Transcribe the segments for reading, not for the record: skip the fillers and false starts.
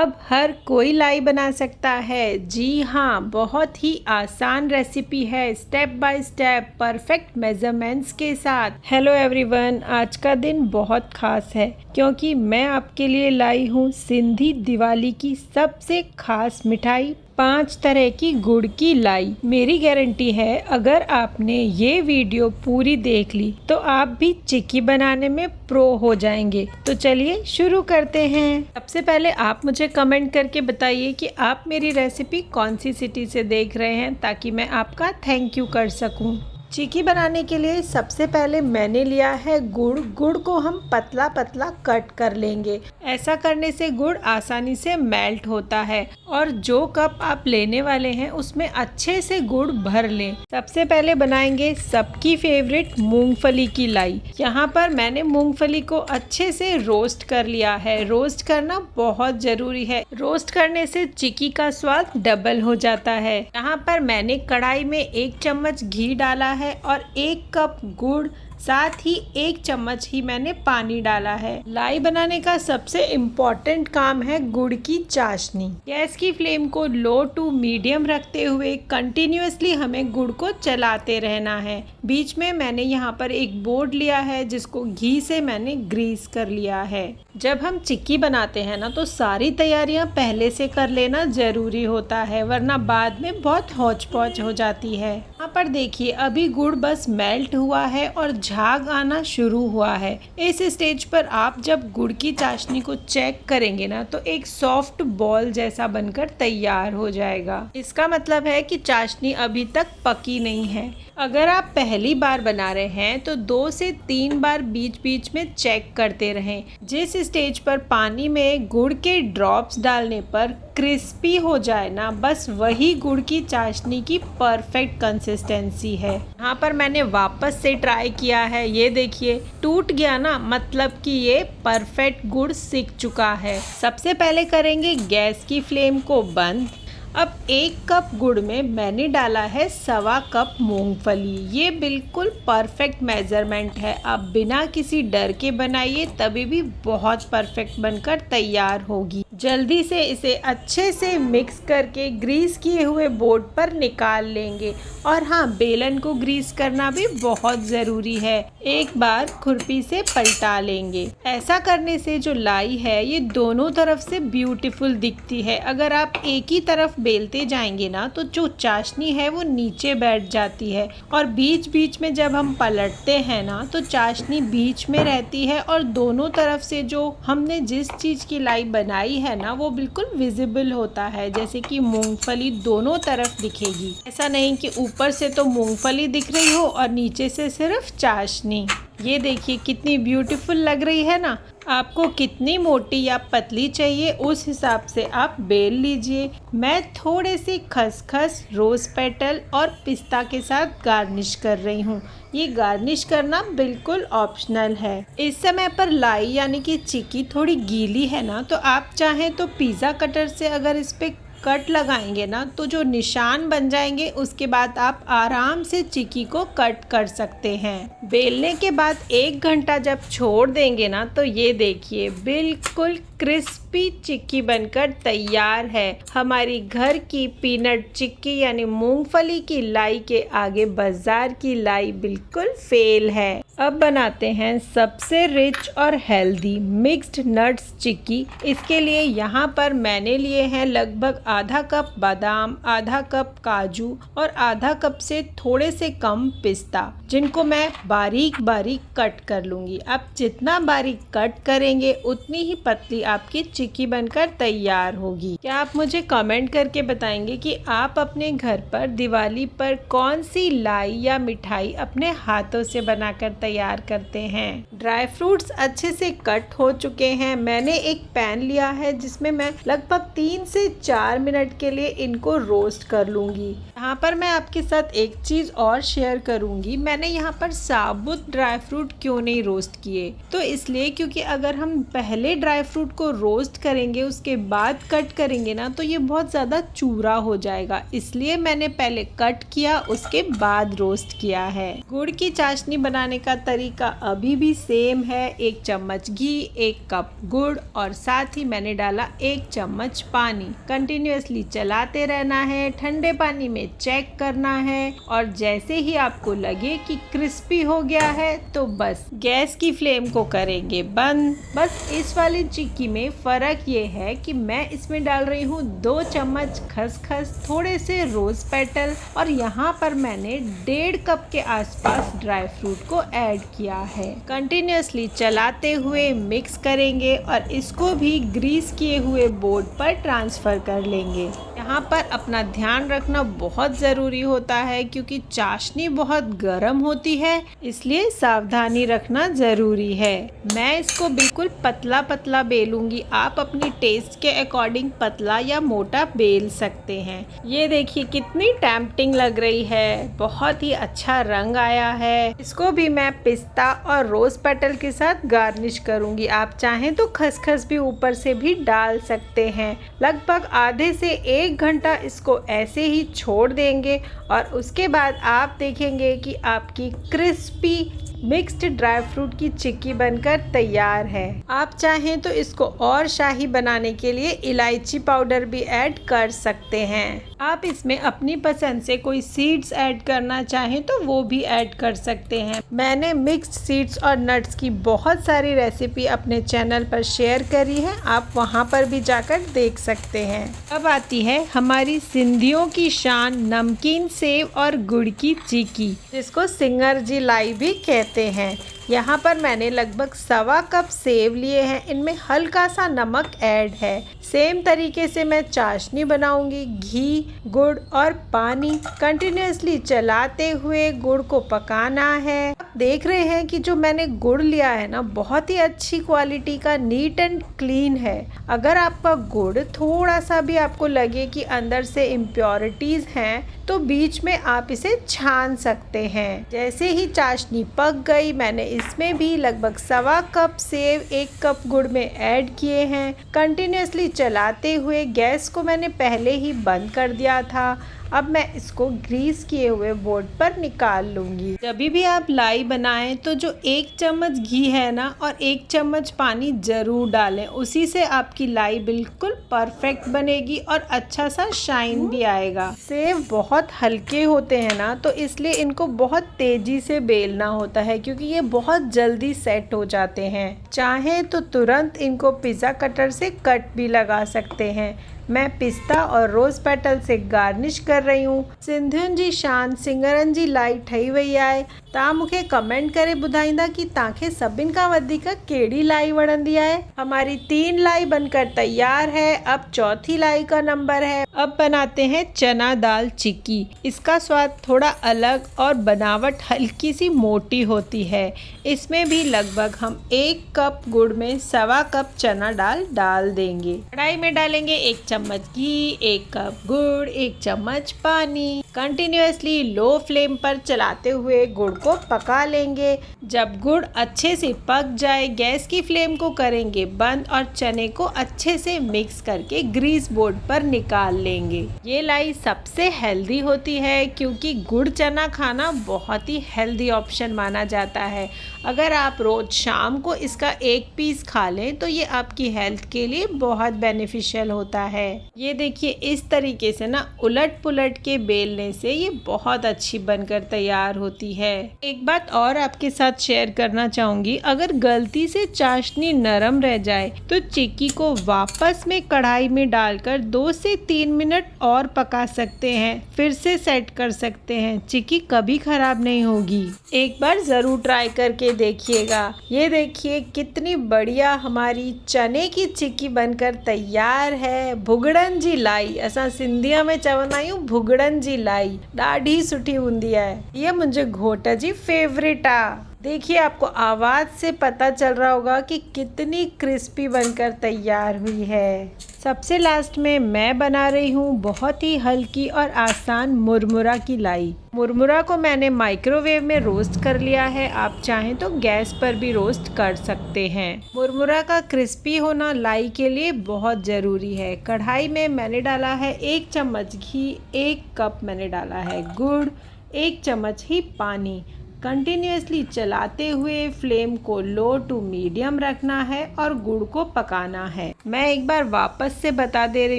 अब हर कोई लाई बना सकता है। जी हाँ, बहुत ही आसान रेसिपी है, step by step perfect measurements के साथ। हेलो एवरीवन, आज का दिन बहुत खास है क्योंकि मैं आपके लिए लाई हूँ सिंधी दिवाली की सबसे खास मिठाई 5 तरह की गुड़ की लाई। मेरी गारंटी है अगर आपने ये वीडियो पूरी देख ली तो आप भी चिक्की बनाने में प्रो हो जाएंगे। तो चलिए शुरू करते हैं। सबसे पहले आप मुझे कमेंट करके बताइए कि आप मेरी रेसिपी कौन सी सिटी से देख रहे हैं ताकि मैं आपका थैंक यू कर सकूं। चिक्की बनाने के लिए सबसे पहले मैंने लिया है गुड़। गुड़ को हम पतला पतला कट कर लेंगे। ऐसा करने से गुड़ आसानी से मेल्ट होता है और जो कप आप लेने वाले हैं उसमें अच्छे से गुड़ भर लें। सबसे पहले बनाएंगे सबकी फेवरेट मूंगफली की लाई। यहाँ पर मैंने मूंगफली को अच्छे से रोस्ट कर लिया है। रोस्ट करना बहुत जरूरी है। रोस्ट करने से चिक्की का स्वाद डबल हो जाता है। यहाँ पर मैंने कढ़ाई में 1 चम्मच घी डाला है और 1 कप गुड़, साथ ही 1 चम्मच ही मैंने पानी डाला है। लाई बनाने का सबसे इम्पोर्टेंट काम है गुड़ की चाशनी। गैस की फ्लेम को लो टू मीडियम रखते हुए कंटिन्यूअसली हमें गुड़ को चलाते रहना है। बीच में मैंने यहाँ पर एक बोर्ड लिया है जिसको घी से मैंने ग्रीस कर लिया है। जब हम चिक्की बनाते हैं ना तो सारी तैयारियां पहले से कर लेना जरूरी होता है, वरना बाद में बहुत हौच पौच हो जाती है। यहाँ पर देखिए अभी गुड़ बस मेल्ट हुआ है और झाग आना शुरू हुआ है। इस स्टेज पर आप जब गुड़ की चाशनी को चेक करेंगे ना तो एक सॉफ्ट बॉल जैसा बनकर तैयार हो जाएगा। इसका मतलब है कि चाशनी अभी तक पकी नहीं है। अगर आप पहली बार बना रहे हैं तो 2 से 3 बार बीच बीच में चेक करते रहें। जिस स्टेज पर पानी में गुड़ के ड्रॉप्स डालने पर क्रिस्पी हो जाए ना, बस वही गुड़ की चाशनी की परफेक्ट कंसिस्टेंसी है। यहाँ पर मैंने वापस से ट्राई किया है, ये देखिए टूट गया ना, मतलब कि ये परफेक्ट गुड़ सिक चुका है। सबसे पहले करेंगे गैस की फ्लेम को बंद। अब 1 कप गुड़ में मैंने डाला है 1.25 कप मूंगफली। ये बिल्कुल परफेक्ट मेजरमेंट है। आप बिना किसी डर के बनाइए, तभी भी बहुत परफेक्ट बनकर तैयार होगी। जल्दी से इसे अच्छे से मिक्स करके ग्रीस किए हुए बोर्ड पर निकाल लेंगे। और हाँ, बेलन को ग्रीस करना भी बहुत ज़रूरी है। एक बार खुरपी से पलटा लेंगे। ऐसा करने से जो लाई है ये दोनों तरफ से ब्यूटीफुल दिखती है। अगर आप एक ही तरफ बेलते जाएंगे ना तो जो चाशनी है वो नीचे बैठ जाती है और बीच बीच में जब हम पलटते हैं ना तो चाशनी बीच में रहती है और दोनों तरफ से जो हमने जिस चीज़ की लाई बनाई है ना वो बिल्कुल विजिबल होता है, जैसे कि मूंगफली दोनों तरफ दिखेगी। ऐसा नहीं कि ऊपर से तो मूंगफली दिख रही हो और नीचे से सिर्फ चाशनी। ये देखिए कितनी ब्यूटीफुल लग रही है ना। आपको कितनी मोटी या पतली चाहिए उस हिसाब से आप बेल लीजिए। मैं थोड़े से खसखस, रोज पेटल और पिस्ता के साथ गार्निश कर रही हूँ। ये गार्निश करना बिल्कुल ऑप्शनल है। इस समय पर लाई यानी कि चिक्की थोड़ी गीली है ना, तो आप चाहें तो पिज़्ज़ा कटर से अगर इस पे कट लगाएंगे ना तो जो निशान बन जाएंगे उसके बाद आप आराम से चिक्की को कट कर सकते हैं। बेलने के बाद 1 घंटा जब छोड़ देंगे ना तो ये देखिए बिल्कुल क्रिस्पी चिक्की बनकर तैयार है। हमारी घर की पीनट चिक्की यानी मूंगफली की लाई के आगे बाजार की लाई बिल्कुल फेल है। अब बनाते हैं सबसे रिच और हेल्दी मिक्स्ड नट्स चिक्की। इसके लिए यहाँ पर मैंने लिए हैं लगभग आधा कप बादाम, आधा कप काजू और आधा कप से थोड़े से कम पिस्ता, जिनको मैं बारीक बारीक कट कर लूँगी। आप जितना बारीक कट करेंगे उतनी ही पतली आपकी चिक्की बनकर तैयार होगी। क्या आप मुझे कमेंट करके बताएंगे कि आप अपने घर पर दिवाली पर कौन सी लाई या मिठाई अपने हाथों से बनाकर तैयार करते हैं। ड्राई फ्रूट्स अच्छे से कट हो चुके हैं। मैंने एक पैन लिया है जिसमें मैं लगभग 3 से 4 मिनट के लिए इनको रोस्ट कर लूंगी। यहाँ पर मैं आपके साथ एक चीज और शेयर करूंगी। मैंने यहाँ पर साबुत ड्राई फ्रूट क्यों नहीं रोस्ट किए? तो इसलिए क्योंकि अगर हम पहले ड्राई फ्रूट को रोस्ट करेंगे उसके बाद कट करेंगे ना तो ये बहुत ज़्यादा चूरा हो जाएगा, इसलिए मैंने पहले कट किया उसके बाद रोस्ट किया है। गुड़ की चाशनी बनाने का तरीका अभी भी सेम है। 1 चम्मच घी, 1 कप गुड़ और साथ ही मैंने डाला 1 चम्मच पानी। कंटिन्यूअसली चलाते रहना है, ठंडे पानी में चेक करना है और जैसे ही आपको लगे कि क्रिस्पी हो गया है तो बस गैस की फ्लेम को करेंगे बंद। बस इस वाली चिक्की में फ़र्क ये है कि मैं इसमें डाल रही हूँ 2 चम्मच खसखस, थोड़े से रोज़ पेटल और यहाँ पर मैंने 1.5 कप के आसपास ड्राई फ्रूट को ऐड किया है। कंटिन्यूअसली चलाते हुए मिक्स करेंगे और इसको भी ग्रीस किए हुए बोर्ड पर ट्रांसफ़र कर लेंगे। यहाँ पर अपना ध्यान रखना बहुत ज़रूरी होता है क्योंकि चाशनी बहुत गर्म होती है, इसलिए सावधानी रखना ज़रूरी है। मैं इसको बिल्कुल पतला पतला बेलूंगी, आप अपनी टेस्ट के अकॉर्डिंग पतला या मोटा बेल सकते हैं। ये देखिए कितनी टेम्पटिंग लग रही है, बहुत ही अच्छा रंग आया है। इसको भी मैं पिस्ता और रोज़ पेटल के साथ गार्निश करूंगी। आप चाहें तो खसखस भी ऊपर से भी डाल सकते हैं। लगभग आधे से 1 घंटा इसको ऐसे ही छोड़ देंगे और उसके बाद आप देखेंगे कि आपकी क्रिस्पी मिक्स्ड ड्राई फ्रूट की चिक्की बनकर तैयार है। आप चाहें तो इसको और शाही बनाने के लिए इलायची पाउडर भी ऐड कर सकते हैं। आप इसमें अपनी पसंद से कोई सीड्स ऐड करना चाहें तो वो भी ऐड कर सकते हैं। मैंने मिक्स्ड सीड्स और नट्स की बहुत सारी रेसिपी अपने चैनल पर शेयर करी है, आप वहां पर भी जाकर देख सकते हैं। अब आती है हमारी सिंधियों की शान नमकीन सेव और गुड़ की चिक्की, जिसको सिंगर जी लाई भी कहते हैं। यहाँ पर मैंने लगभग 1.25 कप सेव लिए हैं, इनमें हल्का सा नमक ऐड है। सेम तरीके से मैं चाशनी बनाऊंगी, घी, गुड़ और पानी। कंटिन्यूअसली चलाते हुए गुड़ को पकाना है। आप देख रहे हैं कि जो मैंने गुड़ लिया है ना बहुत ही अच्छी क्वालिटी का, नीट एंड क्लीन है। अगर आपका गुड़ थोड़ा सा भी आपको लगे कि अंदर से इम्प्योरिटीज हैं तो बीच में आप इसे छान सकते हैं। जैसे ही चाशनी पक गई मैंने इसमें भी लगभग 1.25 कप सेव 1 कप गुड़ में ऐड किए हैं। कंटिन्यूअसली चलाते हुए गैस को मैंने पहले ही बंद कर दिया था। अब मैं इसको ग्रीस किए हुए बोर्ड पर निकाल लूँगी। जब भी आप लाई बनाएं तो जो 1 चम्मच घी है ना और 1 चम्मच पानी ज़रूर डालें, उसी से आपकी लाई बिल्कुल परफेक्ट बनेगी और अच्छा सा शाइन भी आएगा। सेव बहुत हल्के होते हैं ना तो इसलिए इनको बहुत तेज़ी से बेलना होता है क्योंकि ये बहुत जल्दी सेट हो जाते हैं। चाहे तो तुरंत इनको पिज़्ज़ा कटर से कट भी लगा सकते हैं। मैं पिस्ता और रोज़ पेटल से गार्निश कर रही हूँ। सिंधियुनि जी शान सिंगरनि जी लाई ठही वई आहे। तव्हां मूंखे कमेंट करे ॿुधाईंदा कि तव्हांखे सभिनि खां वधीक कहिड़ी लाई वणंदी आहे। हमारी 3 लाई बनकर तैयार है, अब चौथी लाई का नंबर है। अब बनाते हैं चना दाल चिक्की। इसका स्वाद थोड़ा अलग और बनावट हल्की सी मोटी होती है। इसमें भी लगभग हम 1 कप गुड़ में 1.25 कप चना दाल डाल देंगे। कढ़ाई में डालेंगे 1 चम्मच घी, 1 कप गुड़, 1 चम्मच पानी। कंटिन्यूअसली लो फ्लेम पर चलाते हुए गुड़ को पका लेंगे। जब गुड़ अच्छे से पक जाए गैस की फ्लेम को करेंगे बंद और चने को अच्छे से मिक्स करके ग्रीस बोर्ड पर निकाल लेंगे। ये लाई सबसे हेल्दी होती है क्योंकि गुड़ चना खाना बहुत ही हेल्दी ऑप्शन माना जाता है। अगर आप रोज शाम को इसका 1 पीस खा लें तो ये आपकी हेल्थ के लिए बहुत बेनिफिशियल होता है। ये देखिए इस तरीके से ना उलट पुलट के बेलने से ये बहुत अच्छी बनकर तैयार होती है। एक बात और आपके साथ शेयर करना चाहूँगी, अगर गलती से चाशनी नरम रह जाए तो चिक्की को वापस में कढ़ाई में डालकर 2 से 3 मिनट और पका सकते हैं, फिर से सेट कर सकते हैं। चिक्की कभी खराब नहीं होगी। एक बार ज़रूर ट्राई करके देखिएगा। ये देखिए कितनी बढ़िया हमारी चने की चिक्की बनकर तैयार है। भुगड़न जी लाई, असां सिंधीअ में चवंदा आहियूं भुगड़न जी लाई, ॾाढी सुठी हूंदी आहे। ये मुंहिंजे घोट जी फेवरेट आहे। देखिए, आपको आवाज़ से पता चल रहा होगा कि कितनी क्रिस्पी बनकर तैयार हुई है। सबसे लास्ट में मैं बना रही हूँ बहुत ही हल्की और आसान मुरमुरा की लाई। मुरमुरा को मैंने माइक्रोवेव में रोस्ट कर लिया है। आप चाहें तो गैस पर भी रोस्ट कर सकते हैं। मुरमुरा का क्रिस्पी होना लाई के लिए बहुत ज़रूरी है। कढ़ाई में मैंने डाला है 1 चम्मच घी, 1 कप मैंने डाला है गुड़, 1 चम्मच ही पानी। कंटिन्यूसली चलाते हुए फ्लेम को लो टू मीडियम रखना है और गुड़ को पकाना है। मैं एक बार वापस से बता दे रही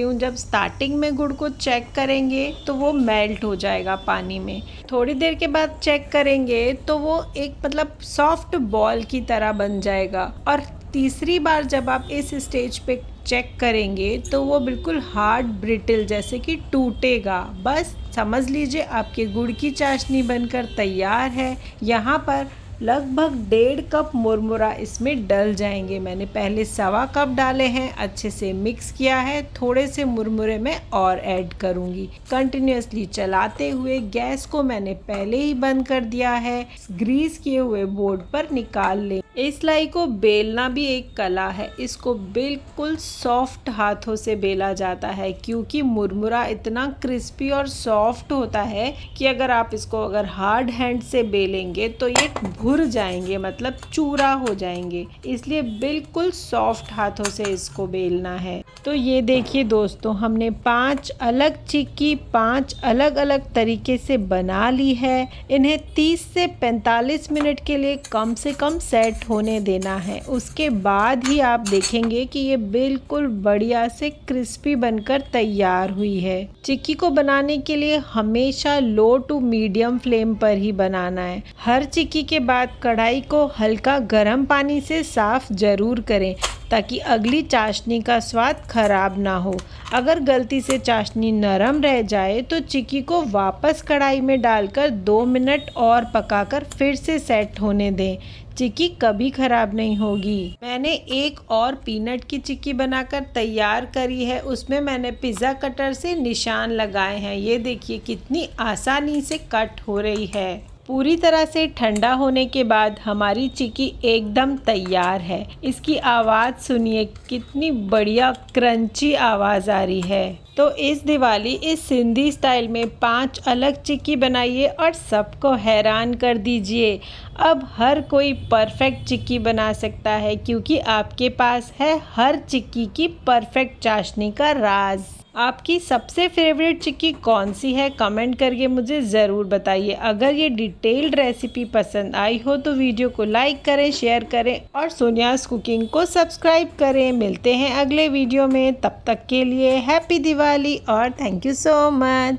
हूँ, जब स्टार्टिंग में गुड़ को चेक करेंगे तो वो मेल्ट हो जाएगा पानी में। थोड़ी देर के बाद चेक करेंगे तो वो एक सॉफ्ट बॉल की तरह बन जाएगा। और तीसरी बार जब आप इस स्टेज पे चेक करेंगे तो वो बिल्कुल हार्ड ब्रिटल जैसे कि टूटेगा। बस समझ लीजिए आपके गुड़ की चाशनी बनकर तैयार है। यहाँ पर लगभग 1.5 कप मुरमुरा इसमें डल जाएंगे। मैंने पहले 1.25 कप डाले हैं, अच्छे से मिक्स किया है। थोड़े से मुरमुरे मैं और ऐड करूँगी। कंटिन्यूसली चलाते हुए गैस को मैंने पहले ही बंद कर दिया है। ग्रीस किए हुए बोर्ड पर निकाल लें। इस लाई को बेलना भी एक कला है। इसको बिल्कुल सॉफ्ट हाथों से बेला जाता है, क्योंकि मुरमुरा इतना क्रिस्पी और सॉफ्ट होता है कि अगर आप इसको हार्ड हैंड से बेलेंगे तो ये भुर जाएंगे, मतलब चूरा हो जाएंगे। इसलिए बिल्कुल सॉफ्ट हाथों से इसको बेलना है। तो ये देखिए दोस्तों, हमने 5 अलग चिक्की 5 अलग अलग तरीके से बना ली है। इन्हें 30 से 45 मिनट के लिए कम से कम सेट होने देना है। उसके बाद ही आप देखेंगे कि ये बिल्कुल बढ़िया से क्रिस्पी बनकर तैयार हुई है। चिक्की को बनाने के लिए हमेशा लो टू मीडियम फ्लेम पर ही बनाना है। हर चिक्की के बाद कढ़ाई को हल्का गर्म पानी से साफ जरूर करें, ताकि अगली चाशनी का स्वाद खराब ना हो। अगर गलती से चाशनी नरम रह जाए तो चिक्की को वापस कढ़ाई में डालकर 2 मिनट और पकाकर फिर से सेट होने दें। चिक्की कभी खराब नहीं होगी। मैंने एक और पीनट की चिक्की बनाकर तैयार करी है। उसमें मैंने पिज़्ज़ा कटर से निशान लगाए हैं। ये देखिए कितनी आसानी से कट हो रही है। पूरी तरह से ठंडा होने के बाद हमारी चिक्की एकदम तैयार है। इसकी आवाज़ सुनिए, कितनी बढ़िया क्रंची आवाज़ आ रही है। तो इस दिवाली इस सिंधी स्टाइल में 5 अलग चिक्की बनाइए और सबको हैरान कर दीजिए। अब हर कोई परफेक्ट चिक्की बना सकता है, क्योंकि आपके पास है हर चिक्की की परफेक्ट चाशनी का राज। आपकी सबसे फेवरेट चिक्की कौन सी है, कमेंट करके मुझे ज़रूर बताइए। अगर ये डिटेल्ड रेसिपी पसंद आई हो तो वीडियो को लाइक करें, शेयर करें और सोनियाज़ कुकिंग को सब्सक्राइब करें। मिलते हैं अगले वीडियो में, तब तक के लिए हैप्पी दिवाली और थैंक यू सो मच।